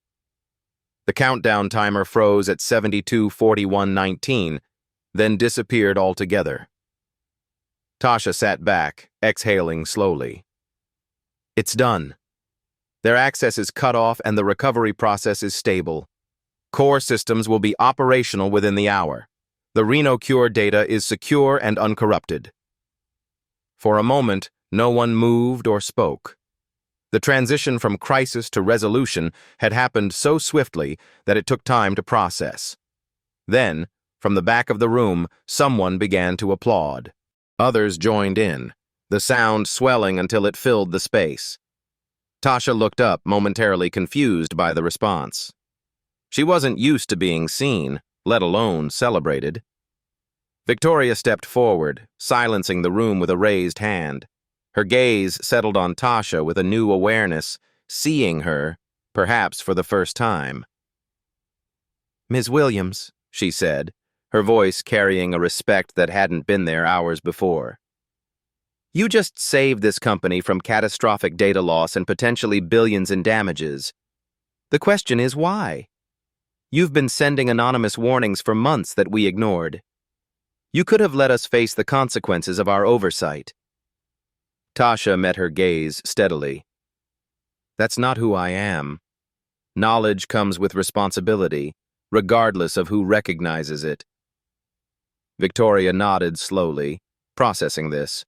The countdown timer froze at 72:41:19, then disappeared altogether. Tasha sat back, exhaling slowly. It's done. Their access is cut off and the recovery process is stable. Core systems will be operational within the hour. The RenoCure data is secure and uncorrupted. For a moment, no one moved or spoke. The transition from crisis to resolution had happened so swiftly that it took time to process. Then, from the back of the room, someone began to applaud. Others joined in, the sound swelling until it filled the space. Tasha looked up, momentarily confused by the response. She wasn't used to being seen, let alone celebrated. Victoria stepped forward, silencing the room with a raised hand. Her gaze settled on Tasha with a new awareness, seeing her, perhaps for the first time. "Ms. Williams," she said, her voice carrying a respect that hadn't been there hours before. "You just saved this company from catastrophic data loss and potentially billions in damages. The question is why? You've been sending anonymous warnings for months that we ignored. You could have let us face the consequences of our oversight." Tasha met her gaze steadily. "That's not who I am. Knowledge comes with responsibility, regardless of who recognizes it." Victoria nodded slowly, processing this.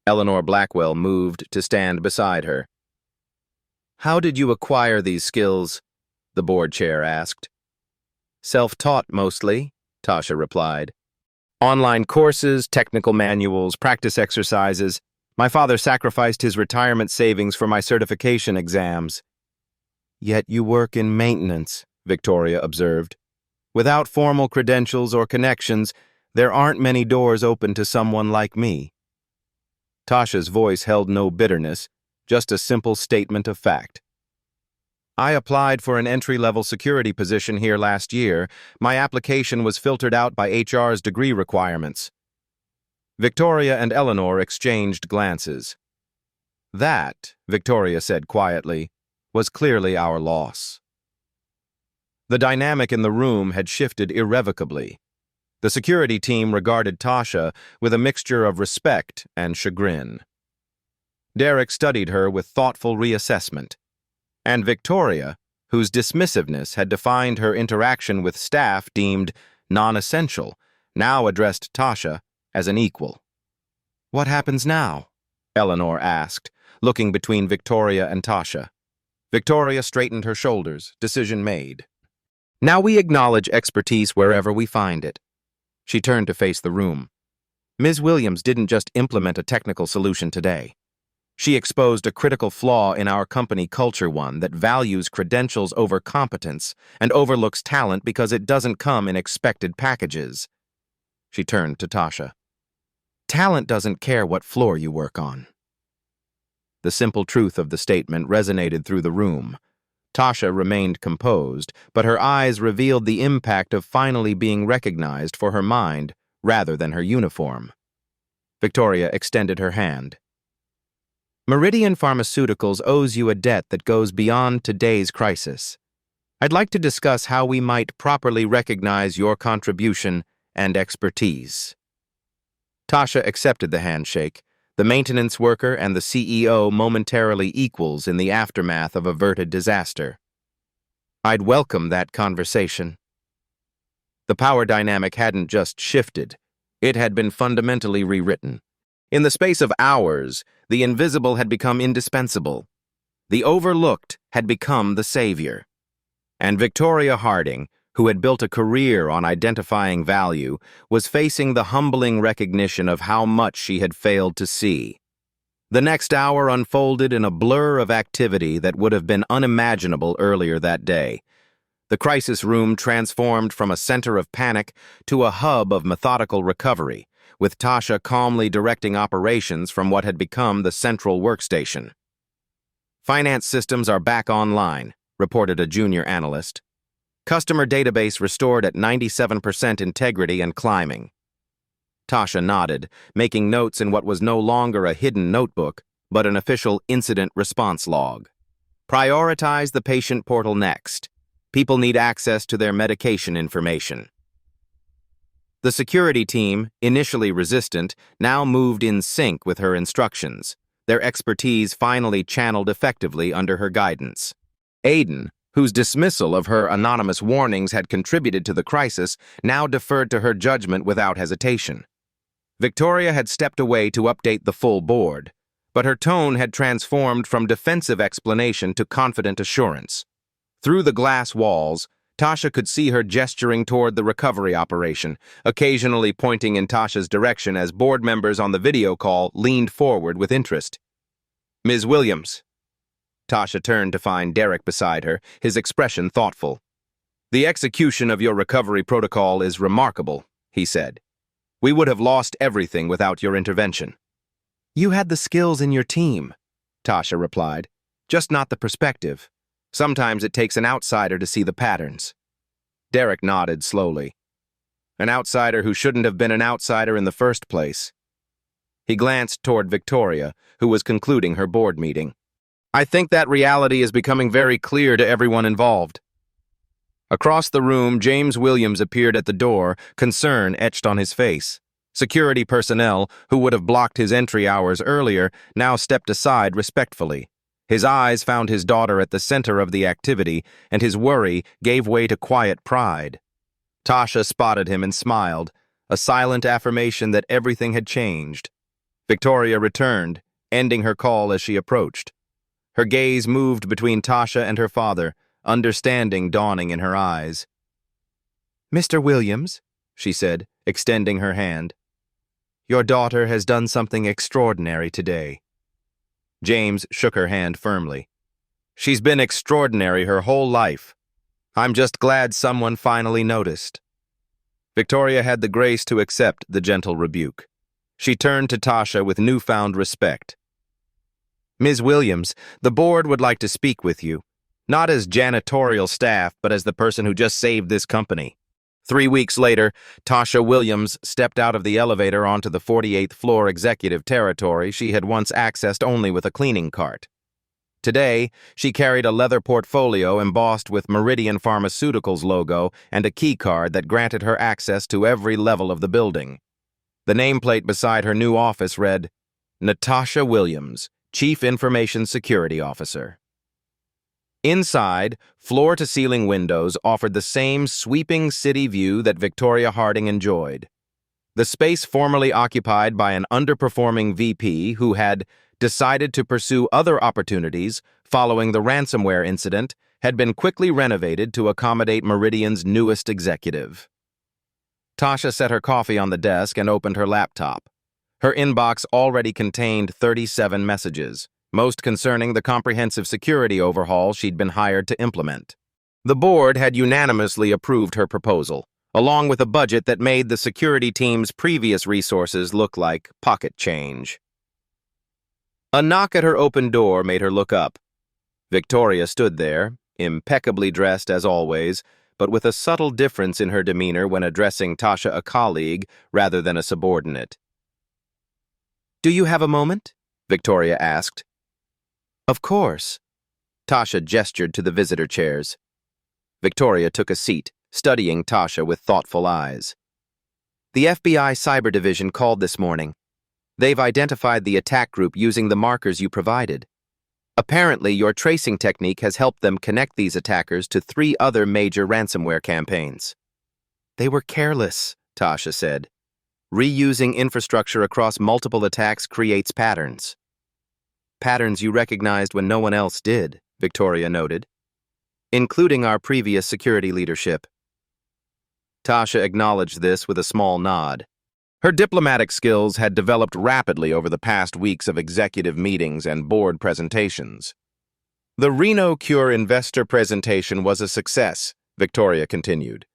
Eleanor Blackwell moved to stand beside her. "How did you acquire these skills?" the board chair asked. "Self-taught mostly," Tasha replied. "Online courses, technical manuals, practice exercises. My father sacrificed his retirement savings for my certification exams." "Yet you work in maintenance," Victoria observed. "Without formal credentials or connections, there aren't many doors open to someone like me." Tasha's voice held no bitterness, just a simple statement of fact. "I applied for an entry-level security position here last year. My application was filtered out by HR's degree requirements." Victoria and Eleanor exchanged glances. "That," Victoria said quietly, "was clearly our loss." The dynamic in the room had shifted irrevocably. The security team regarded Tasha with a mixture of respect and chagrin. Derek studied her with thoughtful reassessment. And Victoria, whose dismissiveness had defined her interaction with staff deemed non-essential, now addressed Tasha as an equal. "What happens now?" Eleanor asked, looking between Victoria and Tasha. Victoria straightened her shoulders, decision made. "Now we acknowledge expertise wherever we find it." She turned to face the room. Ms. Williams didn't just implement a technical solution today. She exposed a critical flaw in our company culture, one that values credentials over competence and overlooks talent because it doesn't come in expected packages. She turned to Tasha. "Talent doesn't care what floor you work on." The simple truth of the statement resonated through the room. Tasha remained composed, but her eyes revealed the impact of finally being recognized for her mind rather than her uniform. Victoria extended her hand. "Meridian Pharmaceuticals owes you a debt that goes beyond today's crisis. I'd like to discuss how we might properly recognize your contribution and expertise." Tasha accepted the handshake. The maintenance worker and the CEO momentarily equals in the aftermath of averted disaster. "I'd welcome that conversation." The power dynamic hadn't just shifted. It had been fundamentally rewritten. In the space of hours, the invisible had become indispensable. The overlooked had become the savior. And Victoria Harding, who had built a career on identifying value, was facing the humbling recognition of how much she had failed to see. The next hour unfolded in a blur of activity that would have been unimaginable earlier that day. The crisis room transformed from a center of panic to a hub of methodical recovery, with Tasha calmly directing operations from what had become the central workstation. "Finance systems are back online," reported a junior analyst. "Customer database restored at 97% integrity and climbing." Tasha nodded, making notes in what was no longer a hidden notebook, but an official incident response log. "Prioritize the patient portal next. People need access to their medication information." The security team, initially resistant, now moved in sync with her instructions, their expertise finally channeled effectively under her guidance. Aiden, whose dismissal of her anonymous warnings had contributed to the crisis, now deferred to her judgment without hesitation. Victoria had stepped away to update the full board, but her tone had transformed from defensive explanation to confident assurance. Through the glass walls, Tasha could see her gesturing toward the recovery operation, occasionally pointing in Tasha's direction as board members on the video call leaned forward with interest. "Ms. Williams." Tasha turned to find Derek beside her, his expression thoughtful. "The execution of your recovery protocol is remarkable," he said. "We would have lost everything without your intervention." You had the skills in your team, Tasha replied, just not the perspective. Sometimes it takes an outsider to see the patterns. Derek nodded slowly. An outsider who shouldn't have been an outsider in the first place. He glanced toward Victoria, who was concluding her board meeting. I think that reality is becoming very clear to everyone involved. Across the room, James Williams appeared at the door, concern etched on his face. Security personnel, who would have blocked his entry hours earlier, now stepped aside respectfully. His eyes found his daughter at the center of the activity, and his worry gave way to quiet pride. Tasha spotted him and smiled, a silent affirmation that everything had changed. Victoria returned, ending her call as she approached. Her gaze moved between Tasha and her father, understanding dawning in her eyes. Mr. Williams, she said, extending her hand. Your daughter has done something extraordinary today. James shook her hand firmly. She's been extraordinary her whole life. I'm just glad someone finally noticed. Victoria had the grace to accept the gentle rebuke. She turned to Tasha with newfound respect. Ms. Williams, the board would like to speak with you, not as janitorial staff, but as the person who just saved this company. 3 weeks later, Tasha Williams stepped out of the elevator onto the 48th floor executive territory she had once accessed only with a cleaning cart. Today, she carried a leather portfolio embossed with Meridian Pharmaceuticals logo and a key card that granted her access to every level of the building. The nameplate beside her new office read, Tasha Williams, Chief Information Security Officer. Inside, floor-to-ceiling windows offered the same sweeping city view that Victoria Harding enjoyed. The space formerly occupied by an underperforming VP who had decided to pursue other opportunities following the ransomware incident had been quickly renovated to accommodate Meridian's newest executive. Tasha set her coffee on the desk and opened her laptop. Her inbox already contained 37 messages, most concerning the comprehensive security overhaul she'd been hired to implement. The board had unanimously approved her proposal, along with a budget that made the security team's previous resources look like pocket change. A knock at her open door made her look up. Victoria stood there, impeccably dressed as always, but with a subtle difference in her demeanor when addressing Tasha, a colleague, rather than a subordinate. Do you have a moment? Victoria asked. Of course. Tasha gestured to the visitor chairs. Victoria took a seat, studying Tasha with thoughtful eyes. The FBI Cyber Division called this morning. They've identified the attack group using the markers you provided. Apparently, your tracing technique has helped them connect these attackers to 3 other major ransomware campaigns. They were careless, Tasha said. Reusing infrastructure across multiple attacks creates patterns. Patterns you recognized when no one else did, Victoria noted, including our previous security leadership. Tasha acknowledged this with a small nod. Her diplomatic skills had developed rapidly over the past weeks of executive meetings and board presentations. The Reno Cure investor presentation was a success, Victoria continued.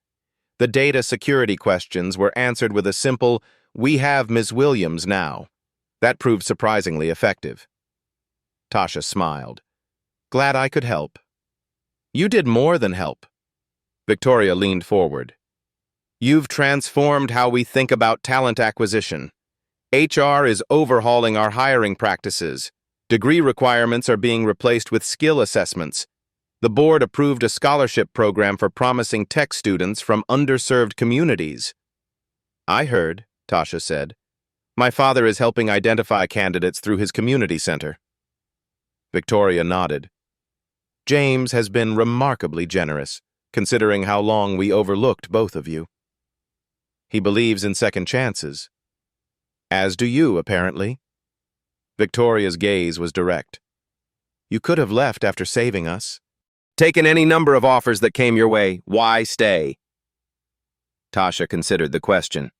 The data security questions were answered with a simple, "We have Ms. Williams now." That proved surprisingly effective. Tasha smiled. Glad I could help. You did more than help. Victoria leaned forward. You've transformed how we think about talent acquisition. HR is overhauling our hiring practices. Degree requirements are being replaced with skill assessments. The board approved a scholarship program for promising tech students from underserved communities. I heard, Tasha said. My father is helping identify candidates through his community center. Victoria nodded. James has been remarkably generous, considering how long we overlooked both of you. He believes in second chances. As do you, apparently. Victoria's gaze was direct. You could have left after saving us. Taken any number of offers that came your way. Why stay? Tasha considered the question.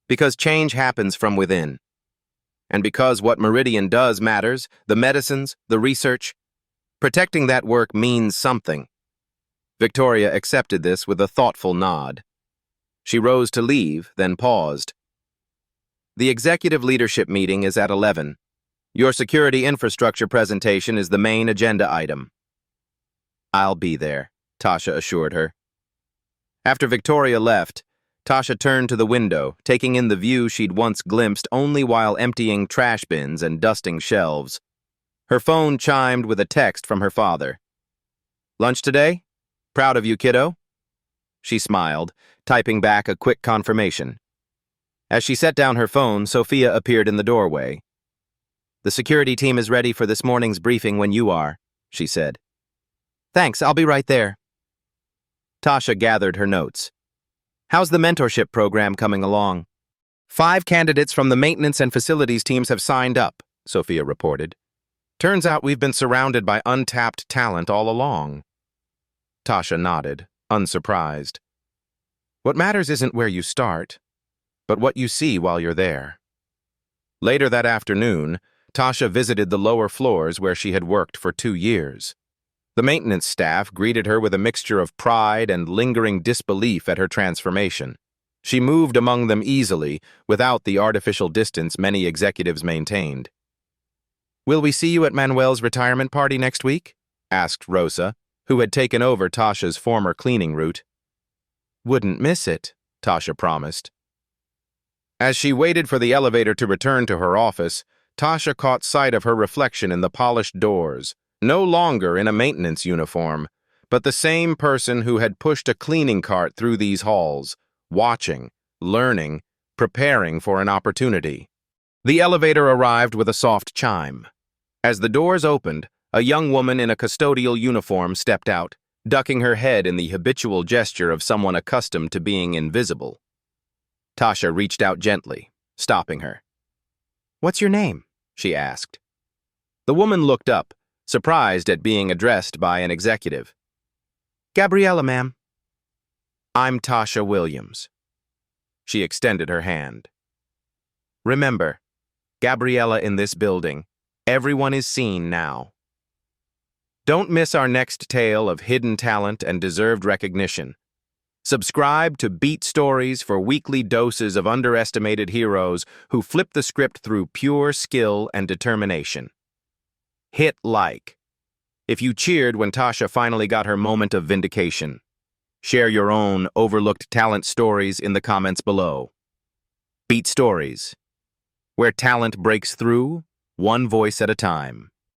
Because change happens from within. And because what Meridian does matters, the medicines, the research, protecting that work means something. Victoria accepted this with a thoughtful nod. She rose to leave, then paused. The executive leadership meeting is at 11. Your security infrastructure presentation is the main agenda item. I'll be there, Tasha assured her. After Victoria left, Tasha turned to the window, taking in the view she'd once glimpsed only while emptying trash bins and dusting shelves. Her phone chimed with a text from her father. "Lunch today? Proud of you, kiddo." She smiled, typing back a quick confirmation. As she set down her phone, Sophia appeared in the doorway. "The security team is ready for this morning's briefing when you are," she said. "Thanks, I'll be right there." Tasha gathered her notes. "How's the mentorship program coming along?" 5 candidates from the maintenance and facilities teams have signed up, Sophia reported. "Turns out we've been surrounded by untapped talent all along." Tasha nodded, unsurprised. "What matters isn't where you start, but what you see while you're there." Later that afternoon, Tasha visited the lower floors where she had worked for 2 years. The maintenance staff greeted her with a mixture of pride and lingering disbelief at her transformation. She moved among them easily, without the artificial distance many executives maintained. "Will we see you at Manuel's retirement party next week?" asked Rosa, who had taken over Tasha's former cleaning route. "Wouldn't miss it," Tasha promised. As she waited for the elevator to return to her office, Tasha caught sight of her reflection in the polished doors, no longer in a maintenance uniform, but the same person who had pushed a cleaning cart through these halls, watching, learning, preparing for an opportunity. The elevator arrived with a soft chime. As the doors opened, a young woman in a custodial uniform stepped out, ducking her head in the habitual gesture of someone accustomed to being invisible. Tasha reached out gently, stopping her. "What's your name?" she asked. The woman looked up, surprised at being addressed by an executive. "Gabriella, ma'am." "I'm Tasha Williams." She extended her hand. "Remember, Gabriella in this building. Everyone is seen now." Don't miss our next tale of hidden talent and deserved recognition. Subscribe to Beat Stories for weekly doses of underestimated heroes who flip the script through pure skill and determination. Hit like if you cheered when Tasha finally got her moment of vindication. Share your own overlooked talent stories in the comments below. Beat Stories, where talent breaks through, one voice at a time.